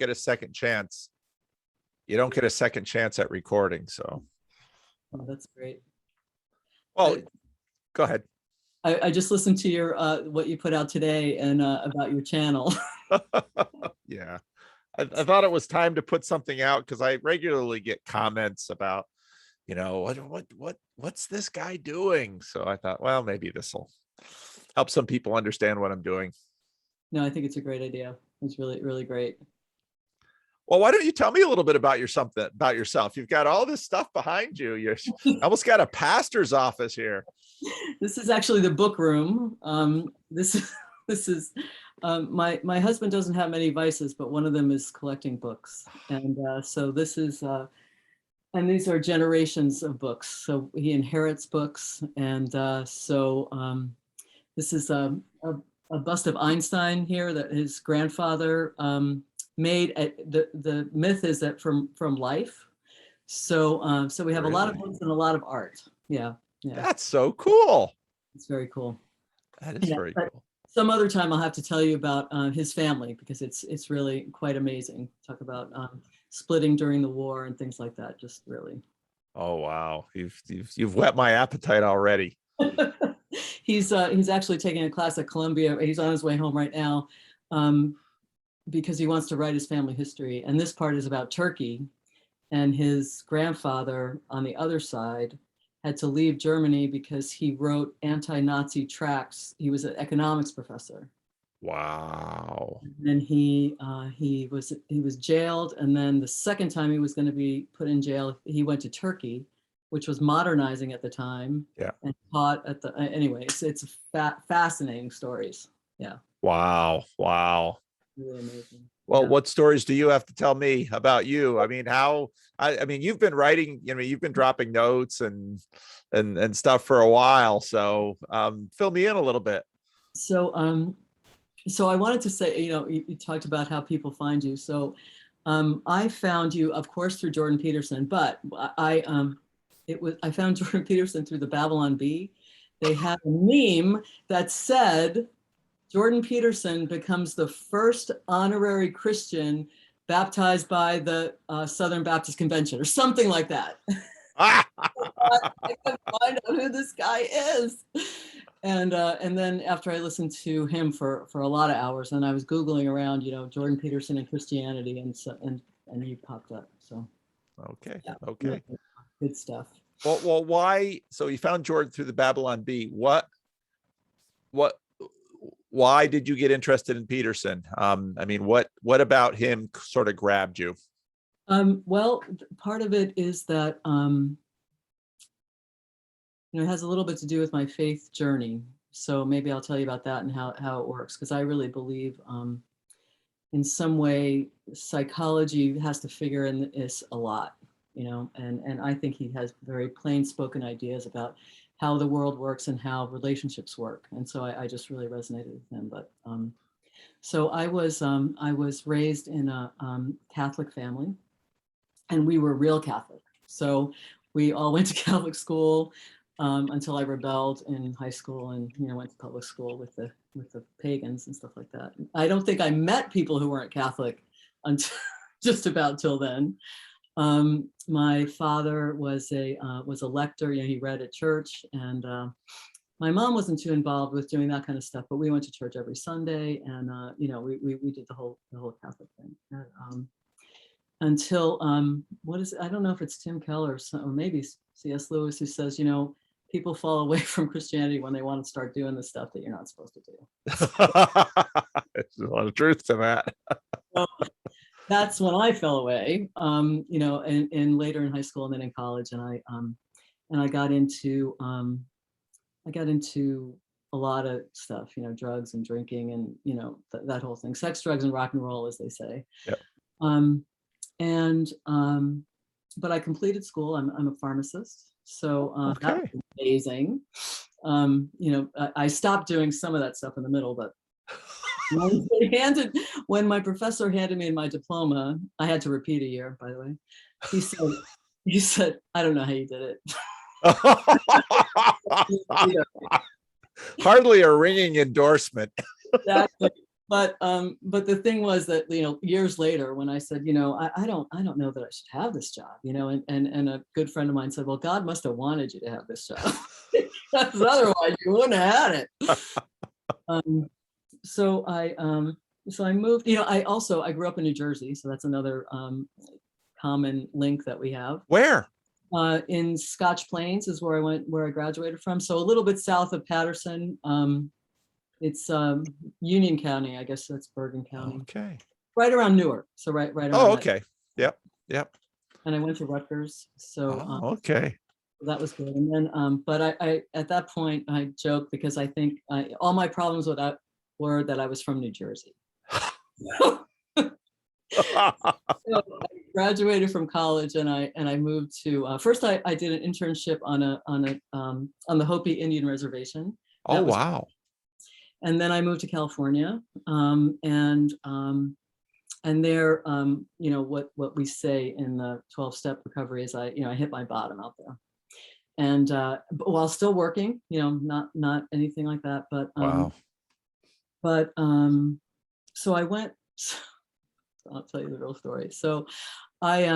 get a second chance. You don't get a second chance at recording. So, Oh, that's great. well, go ahead. I just listened to your what you put out today and about your channel. Yeah, I thought it was time to put something out because I regularly get comments about, what's this guy doing? So I thought, well, maybe this will help some people understand what I'm doing. No, I think it's a great idea. It's really, really great. Well, why don't you tell me a little bit about yourself? You've got all this stuff behind you. You almost got a pastor's office here. This is actually the book room. This is my husband doesn't have many vices, but one of them is collecting books, and so this is and these are generations of books. So he inherits books, and this is a bust of Einstein here that his grandfather made. The myth is that from life. So so we have a lot of books and a lot of art. Yeah. That's so cool. It's very cool. That is very cool. Some other time I'll have to tell you about his family, because it's really quite amazing. Talk about splitting during the war and things like that. Just really. Oh wow, you've whet my appetite already. He's actually taking a class at Columbia. He's on his way home right now because he wants to write his family history. And this part is about Turkey, and his grandfather on the other side had to leave Germany because he wrote anti-Nazi tracts. He was an economics professor. Wow. And he was jailed, and then the second time he was going to be put in jail, he went to Turkey, which was modernizing at the time. Yeah. And taught at the anyway. It's fascinating stories. Yeah. Wow. Really amazing. Well, what stories do you have to tell me about you? I mean, I mean, you've been writing, you've been dropping notes and stuff for a while. So fill me in a little bit. So I wanted to say, you talked about how people find you. So I found you, of course, through Jordan Peterson, but I found Jordan Peterson through the Babylon Bee. They had a meme that said, Jordan Peterson becomes the first honorary Christian baptized by the Southern Baptist Convention, or something like that. I couldn't find out who this guy is. And then after I listened to him for a lot of hours, and I was Googling around, Jordan Peterson and Christianity, and you popped up. So okay. Yeah, Okay. Good stuff. Well, why? So you found Jordan through the Babylon Bee. Why did you get interested in Peterson? I mean, what about him sort of grabbed you? Well, part of it is that it has a little bit to do with my faith journey. So maybe I'll tell you about that and how it works, because I really believe in some way psychology has to figure in this a lot, and I think he has very plain spoken ideas about how the world works and how relationships work. And so I just really resonated with him. But so I was raised in a Catholic family, and we were real Catholic. So we all went to Catholic school until I rebelled in high school, and went to public school with the pagans and stuff like that. I don't think I met people who weren't Catholic until just about till then. My father was a lector. He read at church, and my mom wasn't too involved with doing that kind of stuff. But we went to church every Sunday, and we did the whole Catholic thing until what is it? I don't know if it's Tim Keller or maybe C.S. Lewis, who says people fall away from Christianity when they want to start doing the stuff that you're not supposed to do. There's a lot of truth to that. So, that's when I fell away, and later in high school and then in college, and I got into a lot of stuff, drugs and drinking, and that whole thing, sex, drugs, and rock and roll, as they say. Yep. But I completed school. I'm a pharmacist, so okay. That was amazing. I stopped doing some of that stuff in the middle, but. When my professor handed me my diploma, I had to repeat a year, by the way. He said, I don't know how you did it. Hardly a ringing endorsement. Exactly. but the thing was that, years later when I said, I don't know that I should have this job, and a good friend of mine said, well, God must have wanted you to have this job because otherwise you wouldn't have had it. So I moved, I grew up in New Jersey, so that's another common link that we have. Where? In Scotch Plains is where I graduated from. So a little bit south of Patterson. It's Union County, I guess that's Bergen County. Okay. Right around Newark. So right around. Oh, okay. Yep. And I went to Rutgers. So okay. that was good. And then, but I at that point I joked because I think all my problems with that were that I was from New Jersey. So I graduated from college and I moved to first I did an internship on the Hopi Indian Reservation. Oh, wow. And then I moved to California, and there, what we say in the 12-step recovery is I hit my bottom out there, and while still working, not anything like that, but Wow. So I went. I'll tell you the real story. So I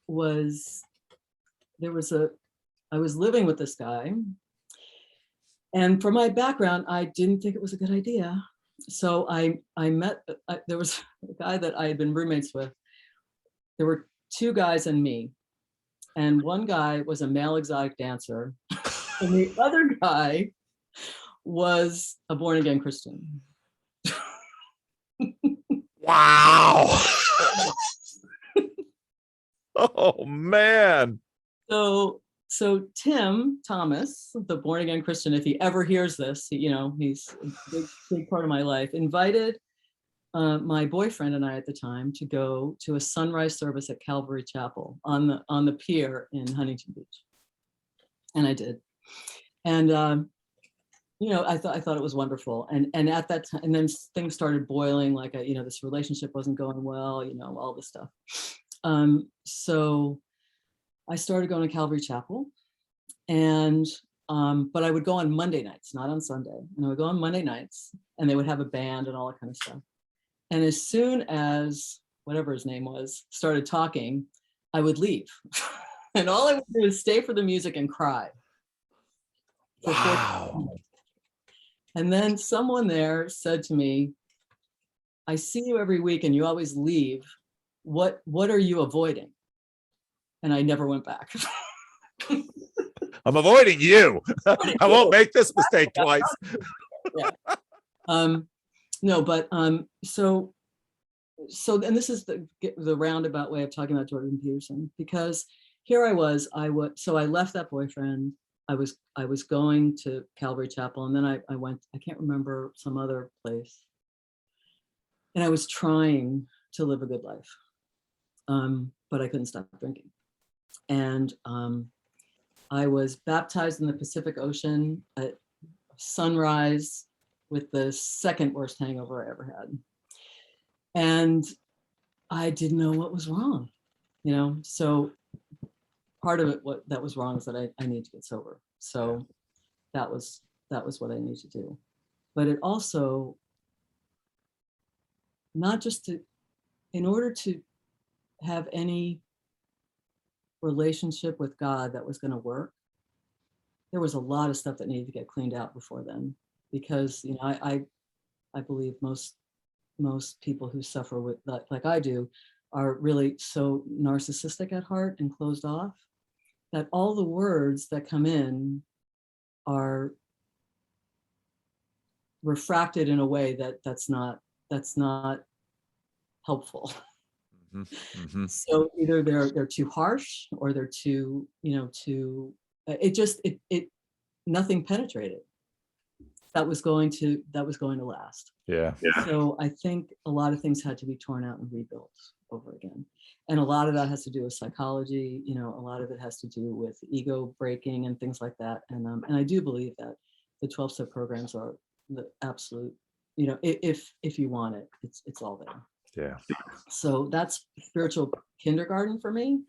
was living with this guy. And for my background, I didn't think it was a good idea. So I met, there was a guy that I had been roommates with. There were two guys and me. And one guy was a male exotic dancer. And the other guy was a born again Christian. Wow. Oh, man. So Tim Thomas, the born again Christian, if he ever hears this, he's a big part of my life, invited my boyfriend and I at the time to go to a sunrise service at Calvary Chapel on the pier in Huntington Beach. And I did. And I thought it was wonderful. And at that time, and then things started boiling, like this relationship wasn't going well, all this stuff. So I started going to Calvary Chapel, and but I would go on Monday nights, not on Sunday. And I would go on Monday nights, and they would have a band and all that kind of stuff. And as soon as whatever his name was started talking, I would leave, and all I would do is stay for the music and cry. Wow. And then someone there said to me, "I see you every week, and you always leave. What are you avoiding?" And I never went back. I'm avoiding you. I won't make this mistake twice. Yeah. No, but so and this is the roundabout way of talking about Jordan Peterson, because here I left that boyfriend. I was going to Calvary Chapel, and then I went, I can't remember, some other place. And I was trying to live a good life. But I couldn't stop drinking. And I was baptized in the Pacific Ocean at sunrise with the second worst hangover I ever had. And I didn't know what was wrong, so part of it, what that was wrong is that I need to get sober. So that was what I needed to do. But it also, not just in order to have any relationship with God that was going to work, there was a lot of stuff that needed to get cleaned out before then, because I believe most people who suffer with that, like I do, are really so narcissistic at heart and closed off that all the words that come in are refracted in a way that's not helpful. Mm-hmm. So either they're too harsh, or they're too nothing penetrated that was going to last. Yeah. So I think a lot of things had to be torn out and rebuilt over again, and a lot of that has to do with psychology. A lot of it has to do with ego breaking and things like that. And I do believe that the 12-step programs are the absolute. If you want it, it's all there. Yeah. So that's spiritual kindergarten for me,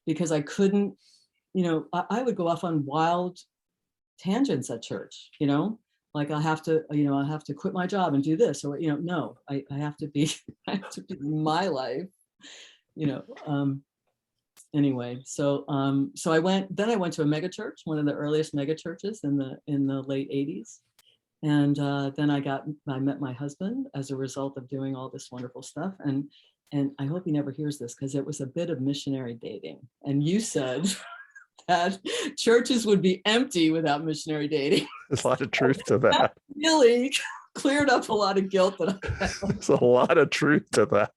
because I couldn't, I would go off on wild tangents at church, like I have to, I have to quit my job and do this, or, no, I have to be, I have to be my life, you know. Anyway, so I went to a mega church, one of the earliest mega churches in the late 80s. And then I met my husband as a result of doing all this wonderful stuff. And I hope he never hears this, because it was a bit of missionary dating. And you said that churches would be empty without missionary dating. There's a lot of truth to that. Really cleared up a lot of guilt that I had. There's a lot of truth to that.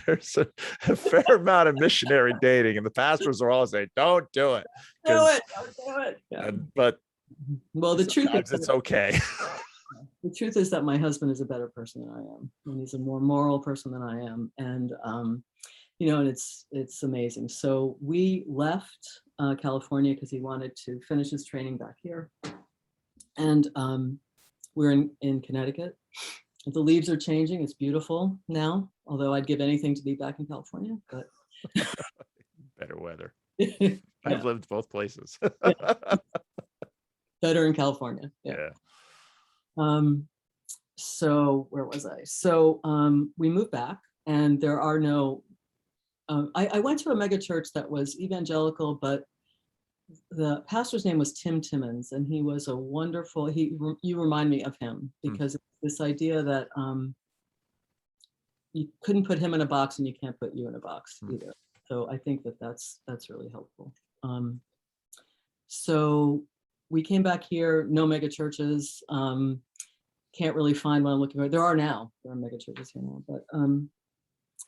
There's a fair amount of missionary dating, and the pastors are always saying, "Don't do it." Don't do it. Yeah. But well, the truth is it's okay. The truth is that my husband is a better person than I am, and he's a more moral person than I am, and and it's amazing. So we left California because he wanted to finish his training back here, and we're in Connecticut. The leaves are changing. It's beautiful now, although I'd give anything to be back in California. But better weather. Yeah. I've lived both places. Better in California. Yeah. So where was I? So we moved back, and there are no. I went to a mega church that was evangelical, but the pastor's name was Tim Timmons, and he was a wonderful. You remind me of him, because this idea that you couldn't put him in a box, and you can't put you in a box either. So I think that's really helpful. So we came back here. No mega churches. Can't really find what I'm looking for. There are mega churches here now, but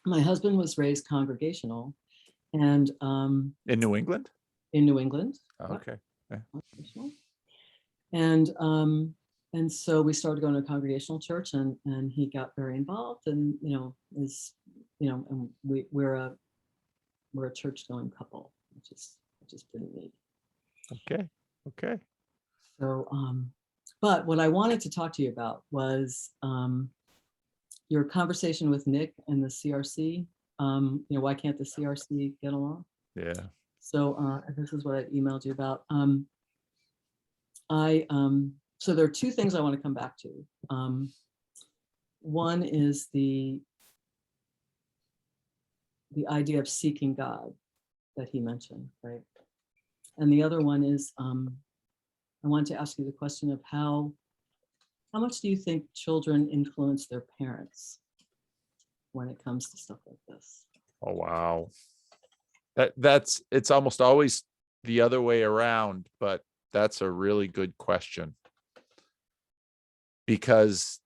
my husband was raised congregational, and in New England. In New England. Oh, okay. Yeah. And so we started going to a congregational church, and he got very involved, and and we're a church going couple, which is pretty neat. Okay. So but what I wanted to talk to you about was your conversation with Nick and the CRC. Why can't the CRC get along? Yeah. So this is what I emailed you about. So there are two things I want to come back to. One is the idea of seeking God that he mentioned, right? And the other one is I want to ask you the question of how much do you think children influence their parents when it comes to stuff like this? Oh, wow. It's almost always the other way around, but that's a really good question. Because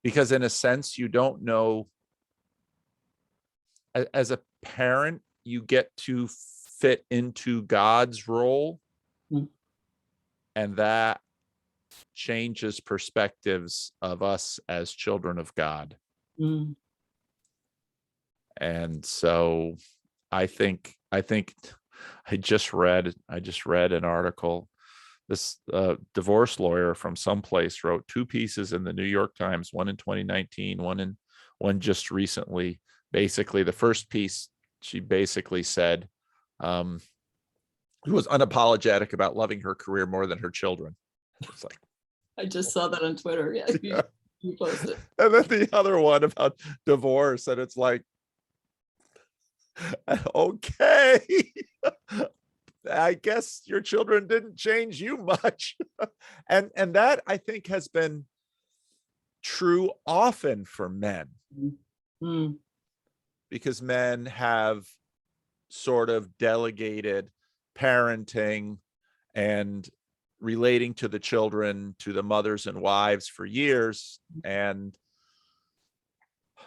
because in a sense, you don't know, as a parent, you get to fit into God's role, and that changes perspectives of us as children of God. And so I think I just read an article. This divorce lawyer from someplace wrote 2 pieces in the New York Times, one in 2019, one just recently. Basically, the first piece, she basically said, who was unapologetic about loving her career more than her children. It's like, I just saw that on Twitter. Yeah, you posted. And then the other one about divorce, and it's like, okay, I guess your children didn't change you much. and that, I think, has been true often for men, because men have sort of delegated parenting and relating to the children to the mothers and wives for years.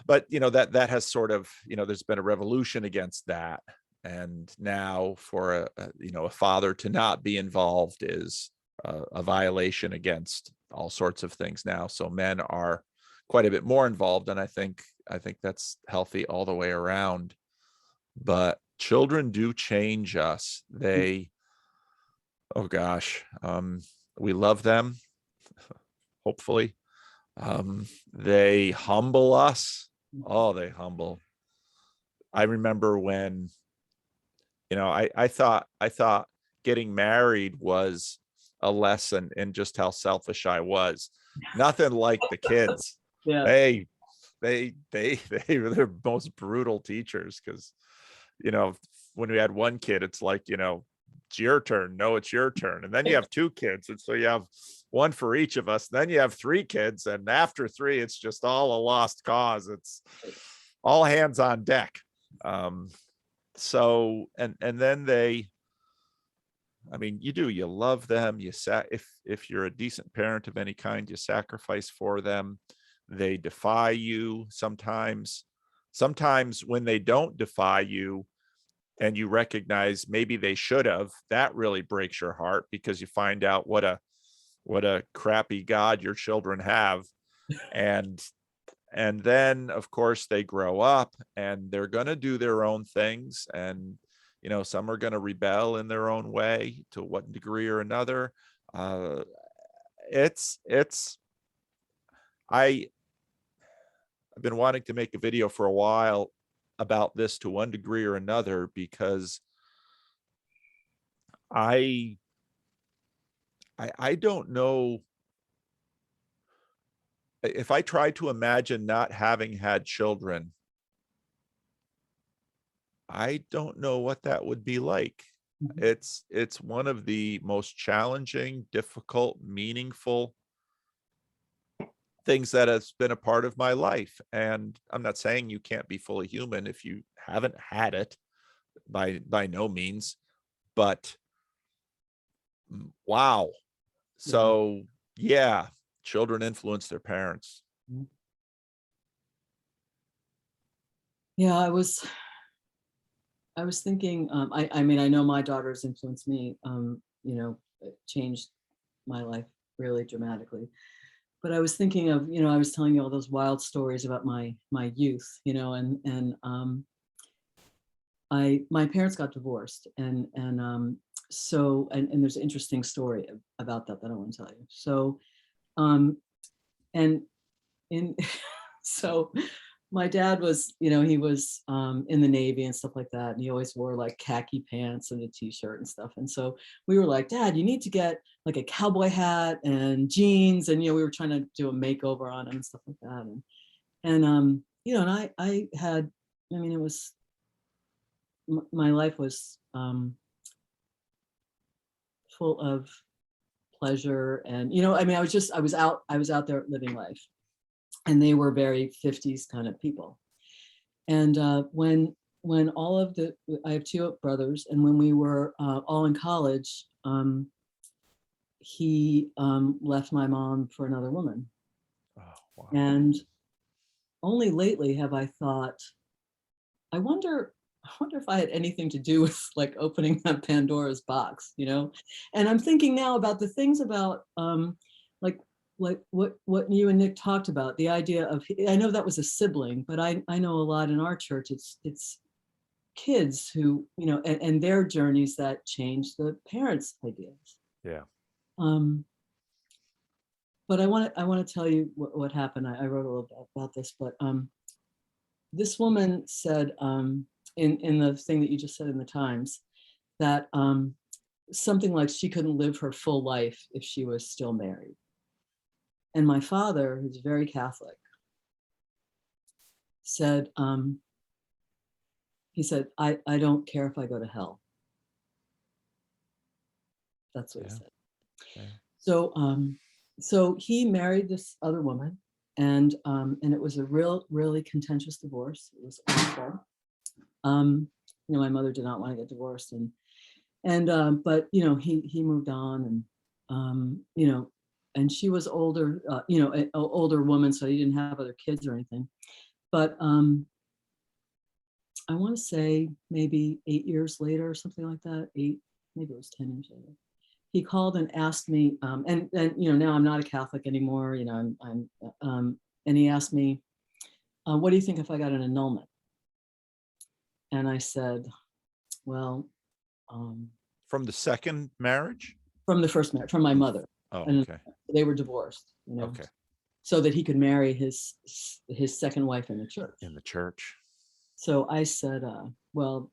But that has sort of, there's been a revolution against that, and now for a father to not be involved is a violation against all sorts of things now. So men are quite a bit more involved, and I think that's healthy all the way around. But children do change us. They, oh gosh, we love them, hopefully. They humble us. Oh, they humble. I remember when, I thought getting married was a lesson in just how selfish I was. Nothing like the kids. Yeah. They they're most brutal teachers, because when we had one kid, it's like, it's your turn. No, it's your turn. And then you have two kids. And so you have one for each of us. Then you have three kids. And after three, it's just all a lost cause. It's all hands on deck. So, and then you love them. If you're a decent parent of any kind, you sacrifice for them. They defy you sometimes. Sometimes when they don't defy you and you recognize maybe they should have, that really breaks your heart, because you find out what a crappy God your children have. And then of course they grow up and they're going to do their own things, and some are going to rebel in their own way to one degree or another. It's I've been wanting to make a video for a while about this to one degree or another, because I don't know if I try to imagine not having had children. I don't know what that would be like. Mhm. It's one of the most challenging, difficult, meaningful things that has been a part of my life. And I'm not saying you can't be fully human if you haven't had it, by no means, but wow. Yeah. So yeah, children influence their parents. Mhm. Yeah, I was thinking, I mean, I know my daughter's influenced me, it changed my life really dramatically. But I was thinking of, I was telling you all those wild stories about my youth, and my parents got divorced, and so and there's an interesting story about that I want to tell you. So um and in so my dad was, he was in the Navy and stuff like that, and he always wore like khaki pants and a t-shirt and stuff. And so we were like, Dad, you need to get like a cowboy hat and jeans, and we were trying to do a makeover on him and stuff like that. And I had, I mean, it was my life was full of pleasure, and I mean, I was out there living life, and they were very 50s kind of people. And when all of I have two brothers, and when we were all in college, he left my mom for another woman. Oh, wow. And only lately have I thought, I wonder if I had anything to do with like opening that Pandora's box, And I'm thinking now about the things about like what you and Nick talked about, the idea of, I know that was a sibling, but I know a lot in our church, it's kids who, and their journeys that change the parents' ideas. Yeah. But I want to tell you what happened. I wrote a little bit about this, but this woman said in the thing that you just said in the Times, that something like she couldn't live her full life if she was still married. And my father, who's very Catholic, said, he said, I don't care if I go to hell. That's what he said. Yeah. So he married this other woman, and it was a really contentious divorce. It was awful. My mother did not want to get divorced, but he moved on, and and she was older, an older woman, so he didn't have other kids or anything. But I want to say maybe 8 years later or something like that, maybe it was 10 years later, he called and asked me, and now I'm not a Catholic anymore, and he asked me, what do you think if I got an annulment? And I said, well, From the second marriage? from the first marriage, from my mother. Oh, And okay. they were divorced, Okay. so that he could marry his second wife in the church. In the church. So I said, well,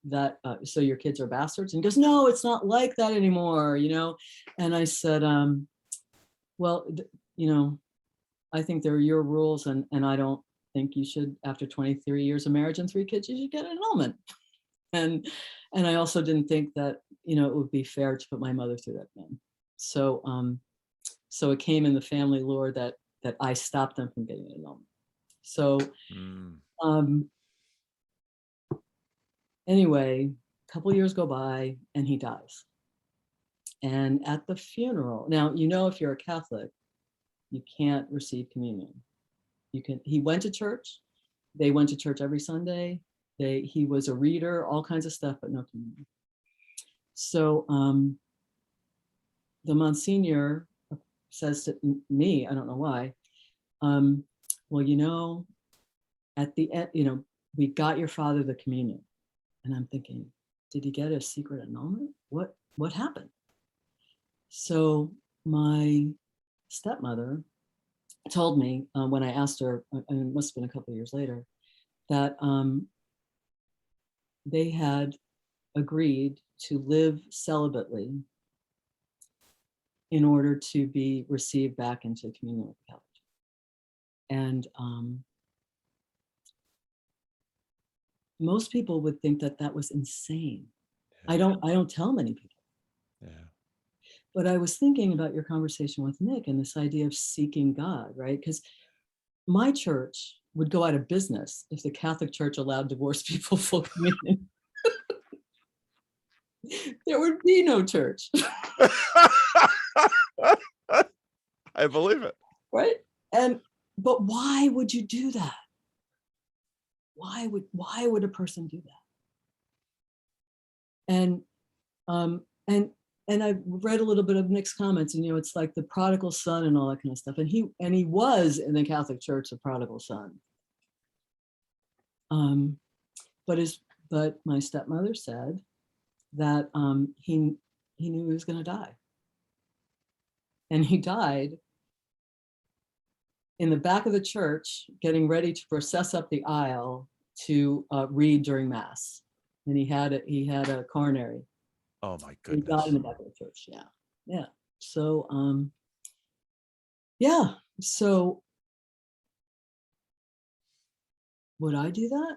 that, so your kids are bastards? And he goes, no, it's not like that anymore, And I said, well, I think they're your rules, and I don't think you should, after 23 years of marriage and 3 kids, you should get an annulment. And I also didn't think that, it would be fair to put my mother through that again. So so it came in the family lore that I stopped them from getting an annulment. So anyway, a couple of years go by and he dies. And at the funeral, now, if you're a Catholic, you can't receive communion. He went to church. They went to church every Sunday. He was a reader, all kinds of stuff, but no communion. So the Monsignor says to me, I don't know why, well, at the end, we got your father the communion. And I'm thinking, did he get a secret annulment? What happened? So my stepmother told me, when I asked her, and it must have been a couple of years later, that they had agreed to live celibately in order to be received back into communion with the Catholic Church. And most people would think that was insane. I don't tell many people. Yeah. But I was thinking about your conversation with Nick and this idea of seeking God, right? Because my church would go out of business if the Catholic Church allowed divorced people full communion. There would be no church. I believe it. Right? But why would you do that? Why would a person do that? And I read a little bit of Nick's comments, and it's like the prodigal son and all that kind of stuff. And he was in the Catholic Church a prodigal son. But my stepmother said that he knew he was going to die, and he died in the back of the church, getting ready to process up the aisle to read during Mass. And he had a coronary. Oh my He goodness. died in the back of the church. Yeah. So yeah. So would I do that?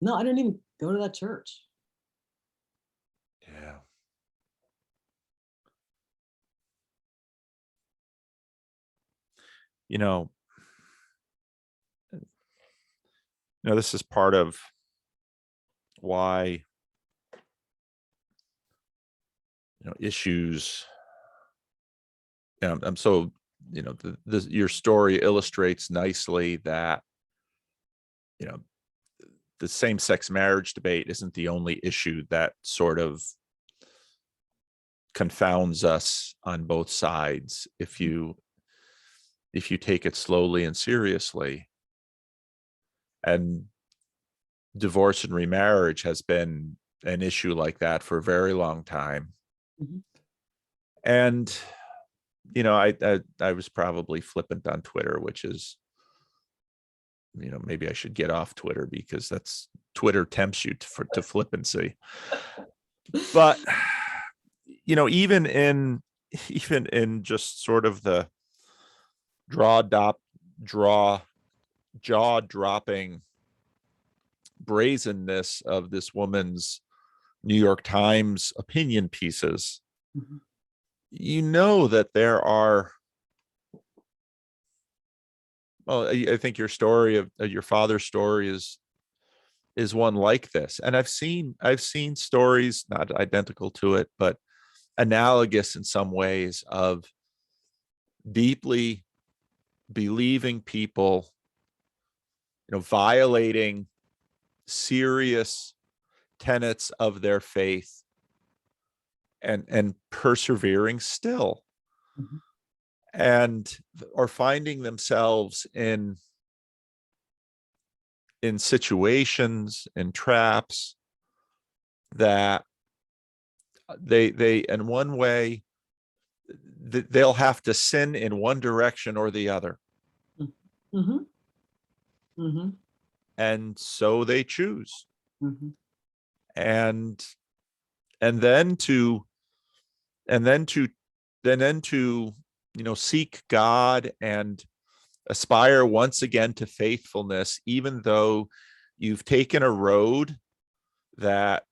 No, I didn't even go to that church. Yeah. This is part of why issues. I'm so your story illustrates nicely that the same-sex marriage debate isn't the only issue that sort of confounds us on both sides if you take it slowly and seriously. And divorce and remarriage has been an issue like that for a very long time. Mm-hmm. And I was probably flippant on Twitter, which is maybe I should get off Twitter, because Twitter tempts you to flippancy. But even in just sort of the jaw-dropping brazenness of this woman's New York Times opinion pieces, mm-hmm. That there are. Well, I think your story of your father's story is one like this, and I've seen stories not identical to it, but analogous in some ways, of deeply believing people, violating serious tenets of their faith and persevering still, Mm-hmm. and are finding themselves in situations and traps that they in one way they'll have to sin in one direction or the other. Mm-hmm. Mm-hmm. And so they choose. Mhm. and and then to and then to seek God and aspire once again to faithfulness, even though you've taken a road that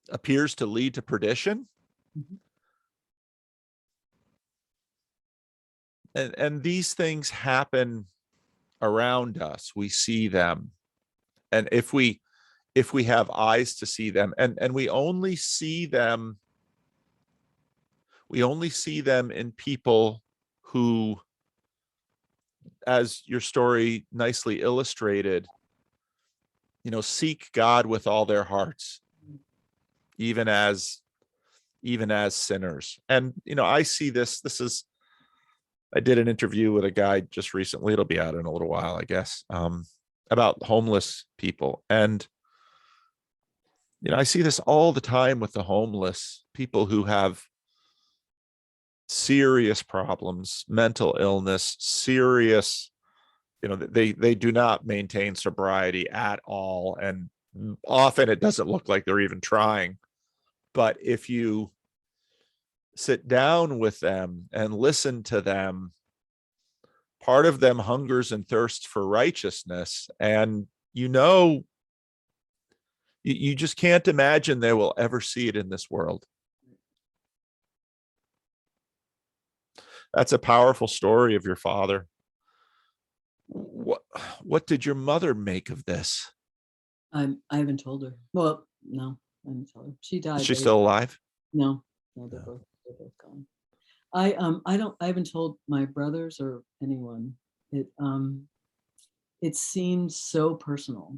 appears to lead to perdition. Mhm. And these things happen around us. We see them. And if we have eyes to see them, and we only see them in people who, as your story nicely illustrated, seek God with all their hearts, even as sinners. And I see I did an interview with a guy just recently, it'll be out in a little while, I guess, about homeless people. And I see this all the time with the homeless people who have serious problems, mental illness, serious, they do not maintain sobriety at all. And often it doesn't look like they're even trying. But if you sit down with them and listen to them, part of them hungers and thirsts for righteousness. And you just can't imagine they will ever see it in this world. That's a powerful story of your father. What did your mother make of this? I haven't told her. Well, no, I haven't told her. She Is died she very still alive? no, no, No. they're both gone. I haven't told my brothers or anyone. It seemed so personal.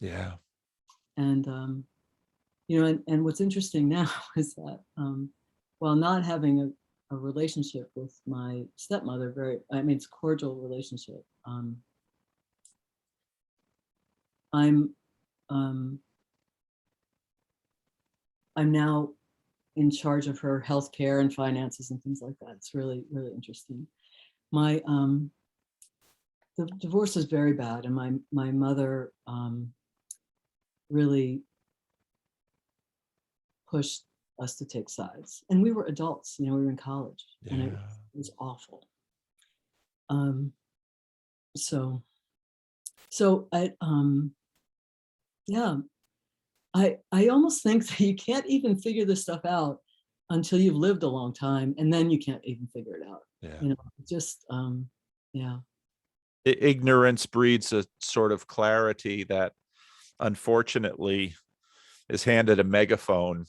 Yeah. And and what's interesting now is that while not having a relationship with my stepmother, it's a cordial relationship. I'm um, I'm now in charge of her health care and finances and things like that. It's really, really interesting. My the divorce is very bad, and my mother really pushed us to take sides, and we were adults. We were in college, and it Yeah. was awful. Um, so so yeah, I almost think that you can't even figure this stuff out until you've lived a long time, and then you can't even figure it out. Yeah. Just yeah. Ignorance breeds a sort of clarity that unfortunately is handed a megaphone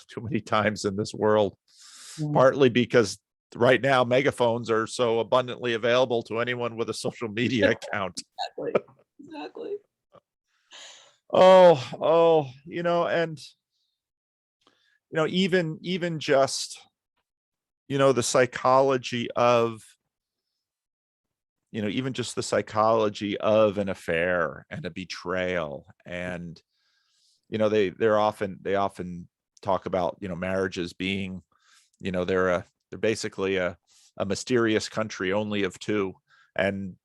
too many times in this world, Yeah. partly because right now megaphones are so abundantly available to anyone with a social media account. Exactly. Exactly. Oh, and even just the psychology of even just the psychology of an affair and a betrayal. And they often talk about marriages being, they're basically a mysterious country only of two. And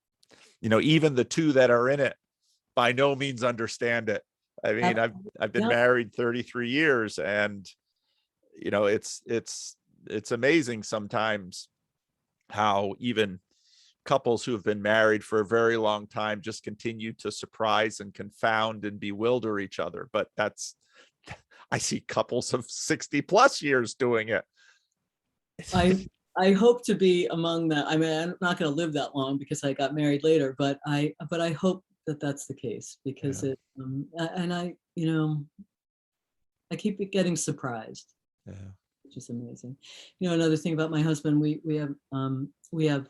even the two that are in it by no means understand it. I mean, I've been Yeah. married 33 years, and it's amazing sometimes how even couples who have been married for a very long time just continue to surprise and confound and bewilder each other. But I see couples of 60 plus years doing it. I I hope to be among that. I mean, I'm not going to live that long because I got married later, but I hope that that's the case because Yeah, and I keep getting surprised, yeah, which is amazing. Another thing about my husband, we have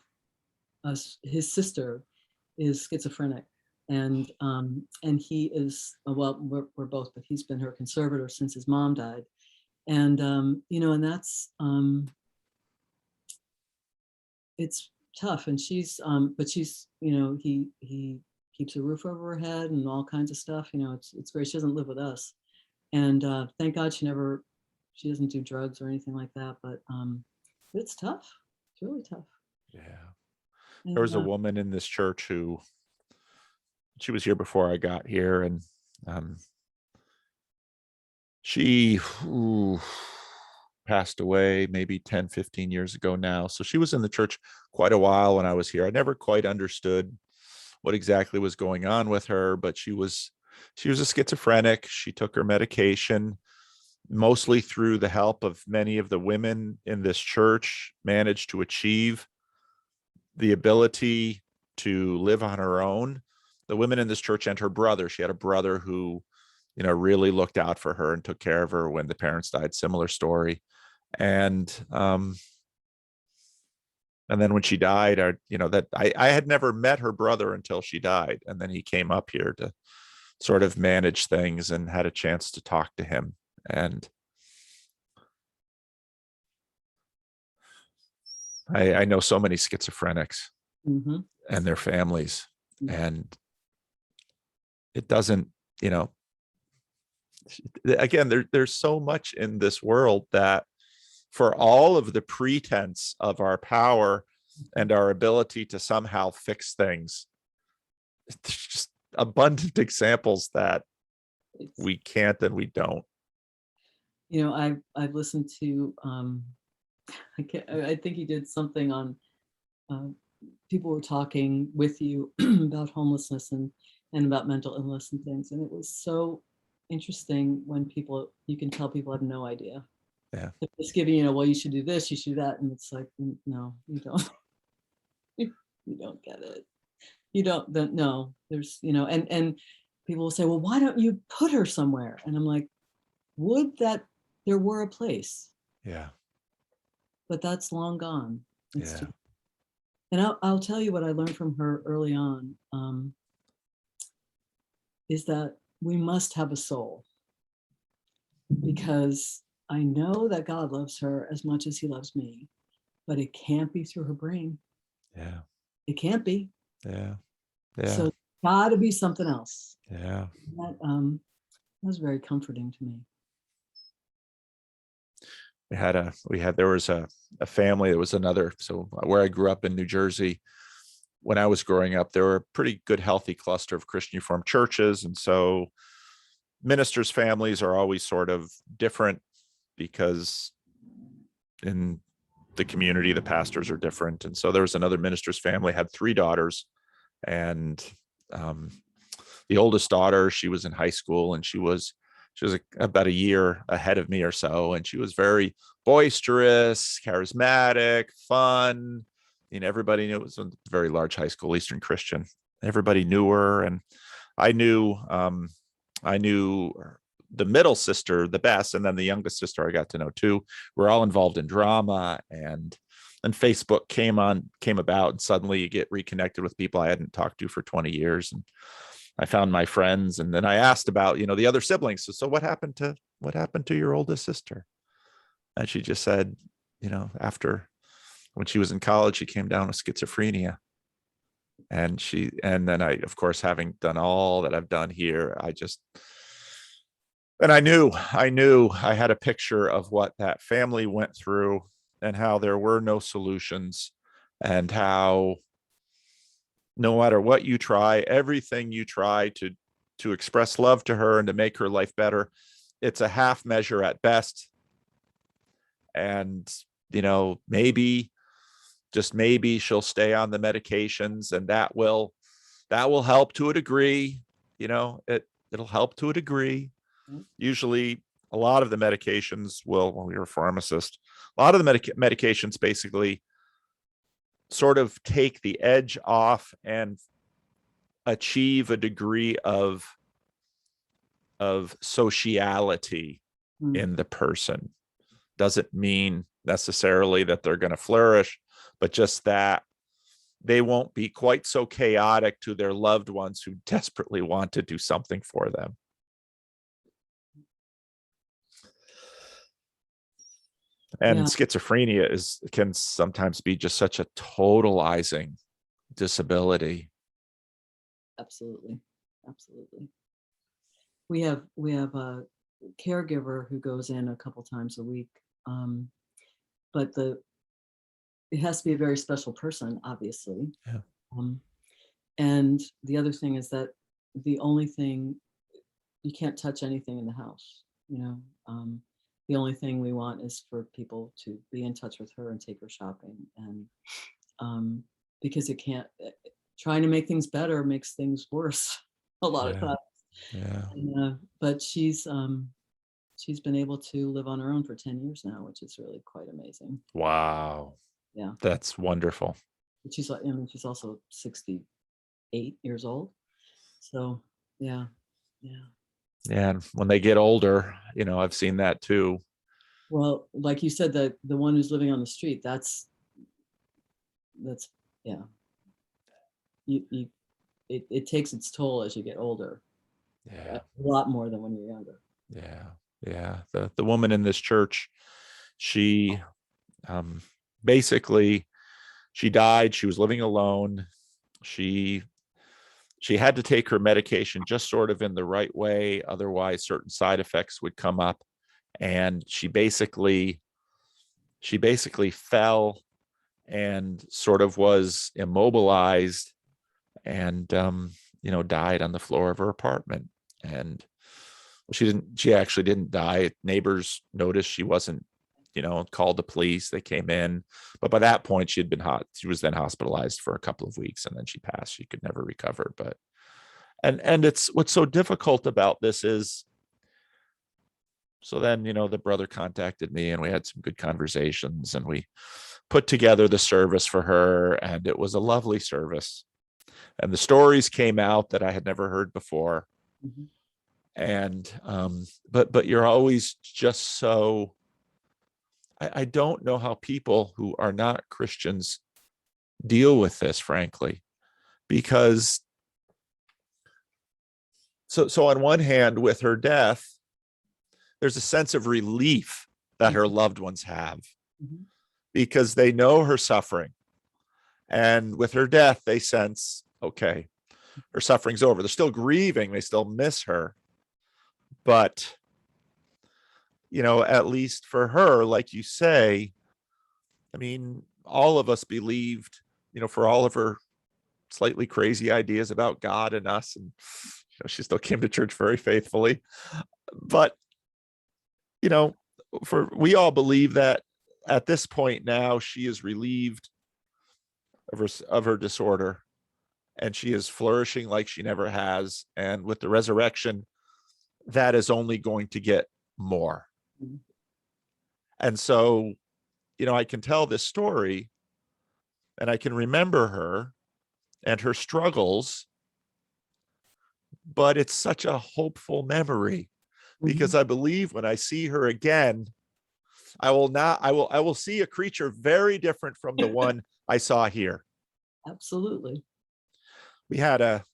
his sister is schizophrenic, and he is well, we're both, but he's been her conservator since his mom died, and and that's it's tough. And but she's he keeps a roof over her head and all kinds of stuff. It's great. She doesn't live with us, and thank God she doesn't do drugs or anything like that. But it's tough. It's really tough. yeah. There And was a woman in this church who she was here before I got here, and she passed away maybe 10, 15 years ago now. So she was in the church quite a while when I was here. I never quite understood what exactly was going on with her, but she was a schizophrenic. She took her medication, mostly through the help of many of the women in this church, managed to achieve the ability to live on her own. The women in this church and her brother, she had a brother who, really looked out for her and took care of her when the parents died. Similar story. And then when she died, I had never met her brother until she died. And then he came up here to sort of manage things, and had a chance to talk to him. And I know so many schizophrenics Mm-hmm. and their families, Yeah. and it doesn't, again, there's so much in this world that, for all of the pretense of our power and our ability to somehow fix things, there's just abundant examples that It's, we can't and we don't. I've listened to I think he did something on uh, people were talking with you about homelessness and about mental illness and things, and it was so interesting when you can tell people have no idea. Yeah. They're just giving, well, you should do this, you should do that, and it's like, no, you don't. You don't get it. You don't no. There's, and people will say, well, why don't you put her somewhere? And I'm like, would that there were a place, Yeah. but that's long gone. It's Yeah. just, and I'll tell you what I learned from her early on, is that we must have a soul, because I know that God loves her as much as he loves me, but it can't be through her brain. Yeah. It can't be. Yeah. Yeah. So gotta be something else. Yeah. That was very comforting to me. There was a family that was another. So where I grew up in New Jersey, when I was growing up, there were a pretty good, healthy cluster of Christian Reformed churches. And so ministers' families are always sort of different, because in the community, the pastors are different. And so there was another minister's family, had 3 daughters. And um, the oldest daughter, she was in high school, and she was about a year ahead of me or so. And she was very boisterous, charismatic, fun. Everybody knew. It was a very large high school, Eastern Christian. Everybody knew her. And I knew the middle sister the best, and then the youngest sister I got to know too. We're all involved in drama, and then Facebook came about, and suddenly you get reconnected with people I hadn't talked to for 20 years. And I found my friends, and then I asked about, the other siblings. So what happened to your oldest sister? And she just said, after, when she was in college, she came down with schizophrenia. And then I, of course, having done all that I've done here, and I knew I had a picture of what that family went through, and how there were no solutions, and how no matter what you try, everything you try to express love to her and to make her life better, it's a half measure at best. And maybe, just maybe, she'll stay on the medications, and that will help to a degree. It'll help to a degree. Usually a lot of the medications will, well, you're a pharmacist, a lot of the medications basically sort of take the edge off and achieve a degree of sociality Mm. in the person. Doesn't mean necessarily that they're going to flourish, but just that they won't be quite so chaotic to their loved ones who desperately want to do something for them. And Yeah, schizophrenia can sometimes be just such a totalizing disability. absolutely. Absolutely. We have a caregiver who goes in a couple times a week. But it has to be a very special person, obviously. Yeah. Um, and the other thing is that the only thing, you can't touch anything in the house, you know. The only thing we want is for people to be in touch with her and take her shopping, and because it can't, trying to make things better makes things worse a lot of Yeah. times. Yeah. And, but she's been able to live on her own for 10 years now, which is really quite amazing. Wow. Yeah. That's wonderful. But she's like, I mean, she's also 68 years old. So yeah, yeah. Yeah. And when they get older, you know, I've seen that too. Well, like you said, the one who's living on the street, that's yeah. You it takes its toll as you get older, a Yeah. lot more than when you're younger. Yeah. Yeah. The woman in this church, she um basically she died. She was living alone. She she had to take her medication just sort of in the right way, otherwise certain side effects would come up. And she basically fell and sort of was immobilized, and died on the floor of her apartment. And she actually didn't die. Neighbors noticed she wasn't, called the police. They came in, but by that point she was then hospitalized for a couple of weeks, and then she passed. She could never recover. But and it's what's so difficult about this is, so then, the brother contacted me and we had some good conversations, and we put together the service for her, and it was a lovely service. And the stories came out that I had never heard before. Mhm. And but you're always just so, I don't know how people who are not Christians deal with this, frankly, because so on one hand, with her death, there's a sense of relief that her loved ones have, Mhm. because they know her suffering. And with her death, they sense, okay, her suffering's over. They're still grieving, they still miss her. But, at least for her, like you say, I mean, all of us believed, for all of her slightly crazy ideas about God and us, and she still came to church very faithfully. But, you know, for we all believe that at this point now she is relieved of her disorder, and she is flourishing like she never has. And with the resurrection, that is only going to get more. Mhm. And so, I can tell this story and I can remember her and her struggles, but it's such a hopeful memory, because Mhm. I believe when I see her again, I will see a creature very different from the one I saw here. Absolutely. We had a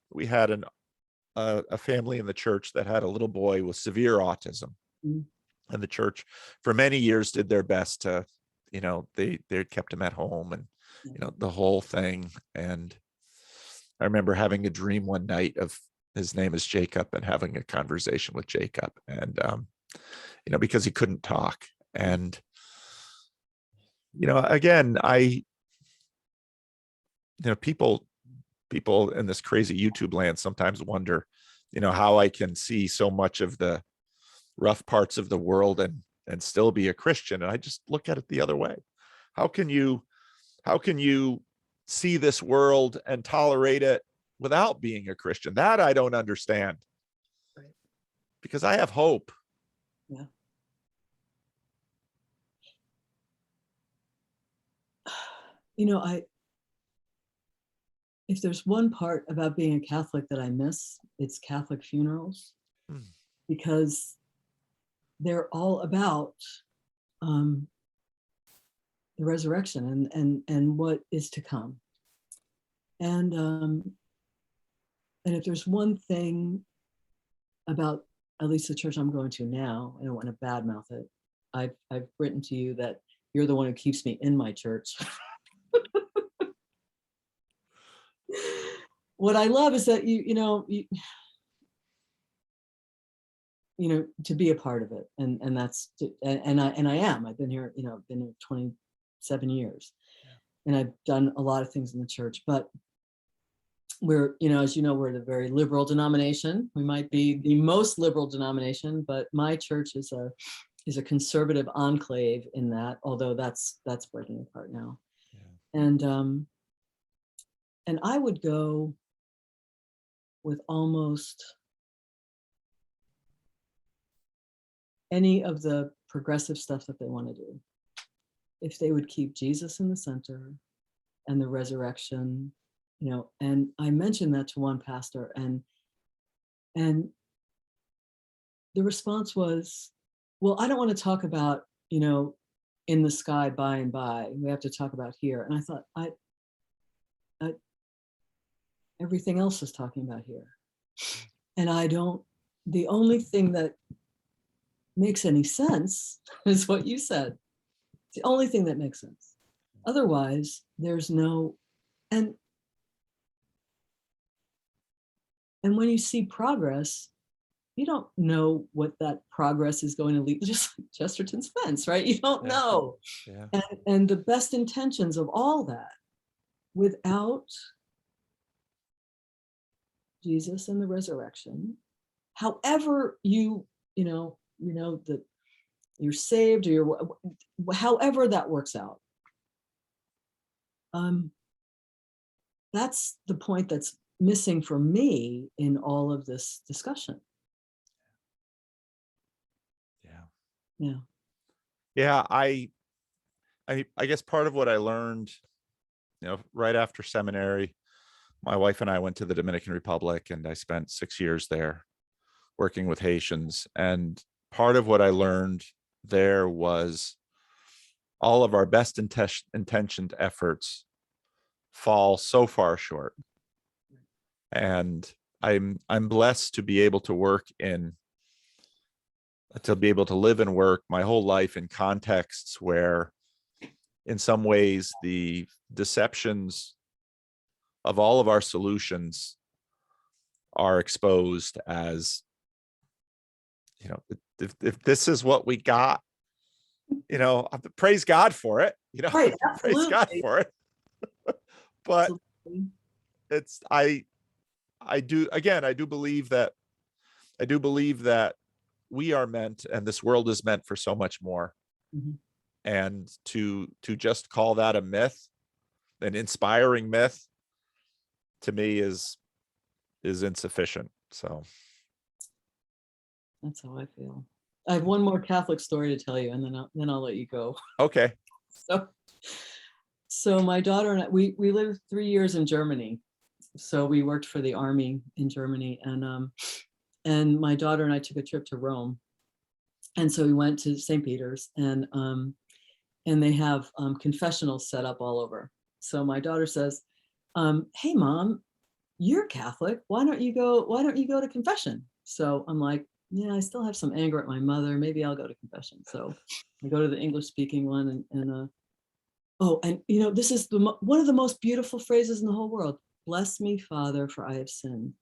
family in the church that had a little boy with severe autism, Mhm. and the church for many years did their best to, they kept him at home, and Yeah. the whole thing. And I remember having a dream one night of, his name is Jacob, and having a conversation with Jacob, and because he couldn't talk. And again, people in this crazy YouTube land sometimes wonder, how I can see so much of the rough parts of the world and still be a Christian. And I just look at it the other way. How can you see this world and tolerate it without being a Christian? That I don't understand, Right. because I have hope. Yeah. I if there's one part about being a Catholic that I miss, it's Catholic funerals, Hmm. because they're all about um, the resurrection and what is to come. And if there's one thing about at least the church I'm going to now, I don't want to badmouth it. I've written to you that you're the one who keeps me in my church. What I love is that to be a part of it, and that's and I am. I've been here, been here 27 years, and I've done a lot of things in the church. But we're, as you know, we're the very liberal denomination. We might be the most liberal denomination, but my church is a conservative enclave in that, although that's breaking apart now. Yeah. And I would go with almost any of the progressive stuff that they want to do, if they would keep Jesus in the center and the resurrection, and I mentioned that to one pastor, and the response was, well, I don't want to talk about, in the sky by and by. We have to talk about here. And I thought, everything else is talking about here. And the only thing that makes any sense is what you said. It's the only thing that makes sense. Otherwise, there's no, and when you see progress, you don't know what that progress is going to lead, just like Chesterton's fence, right? You don't know. Yeah. And the best intentions of all that, without Jesus and the resurrection, however that you're saved, or however that works out, that's the point that's missing for me in all of this discussion. Yeah. I guess part of what I learned, right after seminary, my wife and I went to the Dominican Republic, and I spent 6 years there working with Haitians. And part of what I learned there was all of our best intentioned efforts fall so far short. And I'm blessed to be able to live and work my whole life in contexts where, in some ways, the deceptions of all of our solutions are exposed as, if this is what we got, praise God for it, Right, praise God for it. But absolutely. it's, I do believe that we are meant, and this world is meant for so much more. Mm-hmm. And to just call that a myth, an inspiring myth, to me is insufficient. So that's how I feel. I have one more Catholic story to tell you, and then I'll let you go. Okay. So my daughter and I, we lived 3 years in Germany. So we worked for the army in Germany, and my daughter and I took a trip to Rome. And so we went to St. Peter's, and they have confessionals set up all over. So my daughter says, hey Mom, you're Catholic. Why don't you go to confession? So I'm like, yeah, I still have some anger at my mother. Maybe I'll go to confession. So I go to the English speaking one, and this is one of the most beautiful phrases in the whole world. Bless me, Father, for I have sinned.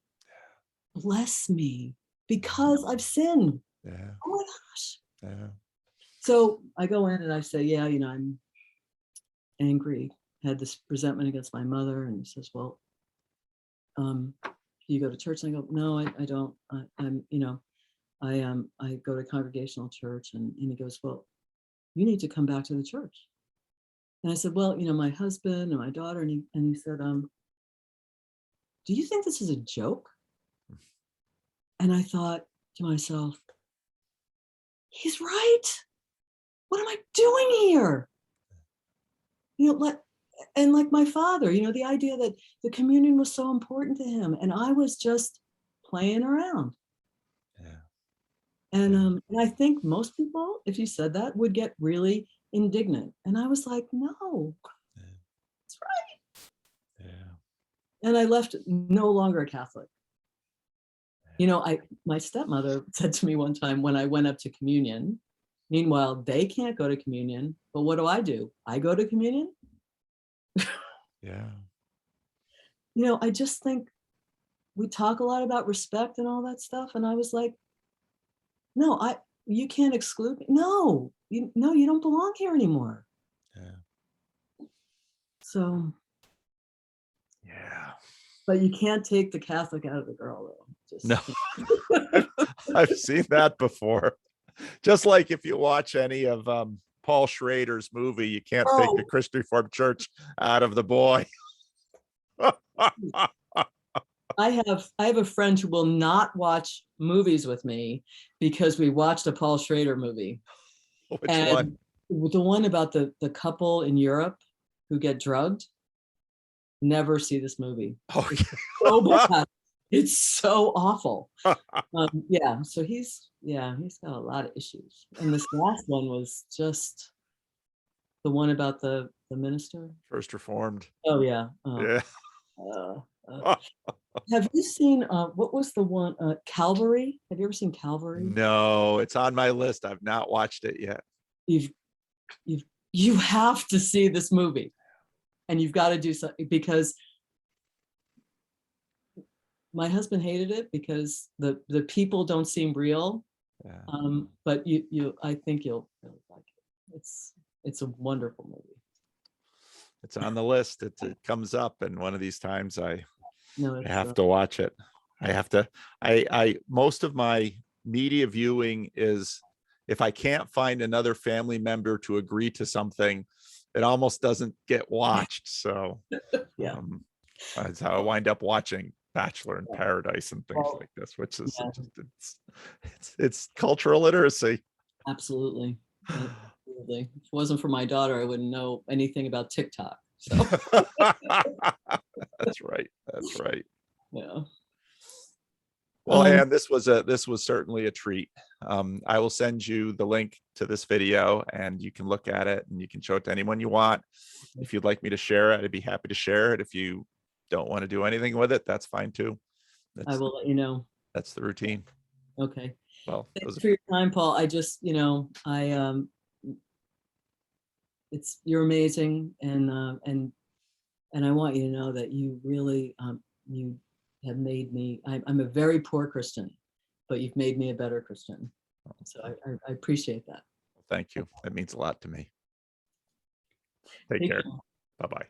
Bless me because I've sinned. Yeah. Oh my gosh. Yeah. So I go in and I say, yeah, I'm angry, had this resentment against my mother. And he says, well, you go to church? And I go, no, I don't. I go to congregational church. And he goes, well, you need to come back to the church. And I said, well, my husband and my daughter. And he said, do you think this is a joke? And I thought to myself, he's right. What am I doing here? Like my father, the idea that the communion was so important to him, and I was just playing around. Yeah. And I think most people, if you said that, would get really indignant. And I was like, no, that's right. Yeah. And I left no longer a Catholic. My stepmother said to me one time when I went up to communion, meanwhile, they can't go to communion, but what do? I go to communion? Yeah. I just think we talk a lot about respect and all that stuff. And I was like, no, you can't exclude me. No, you don't belong here anymore. Yeah. So. Yeah. But you can't take the Catholic out of the girl, though. No, Just I've seen that before. Just like if you watch any of Paul Schrader's movie, you can't take the oh, Christian Reformed Church out of the boy. I have a friend who will not watch movies with me because we watched a Paul Schrader movie. Which one? And the one about the couple in Europe who get drugged. Never see this movie. Okay. So bad. It's so awful. Yeah, so he's got a lot of issues. And this last one was just the one about the minister. First Reformed. Oh yeah. Yeah. Have you seen what was the one Calvary? Have you ever seen Calvary? No, it's on my list. I've not watched it yet. You've you have to see this movie, and you've got to do something because my husband hated it because the people don't seem real. Yeah. But I think you'll really like it. It's a wonderful movie. It's on the list. It comes up, and one of these times I No, have to watch it. I have to. I most of my media viewing is if I can't find another family member to agree to something, it almost doesn't get watched. So yeah. that's how I wind up watching Bachelor in Paradise and things Well, like this, which is yeah. it's cultural literacy. Absolutely. Absolutely. If it wasn't for my daughter, I wouldn't know anything about TikTok. So That's right. That's right. yeah. Well, Anne, this was certainly a treat. I will send you the link to this video and you can look at it and you can show it to anyone you want. If you'd like me to share it, I'd be happy to share it. If you don't want to do anything with it, that's fine too. I will let you know. That's the routine. Okay. Well, Thanks for your time, Paul. I just, you're amazing, and I want you to know that you really you have made me. I'm a very poor Christian, but you've made me a better Christian. So I appreciate that. thank you. That means a lot to me. Take care. Bye-bye.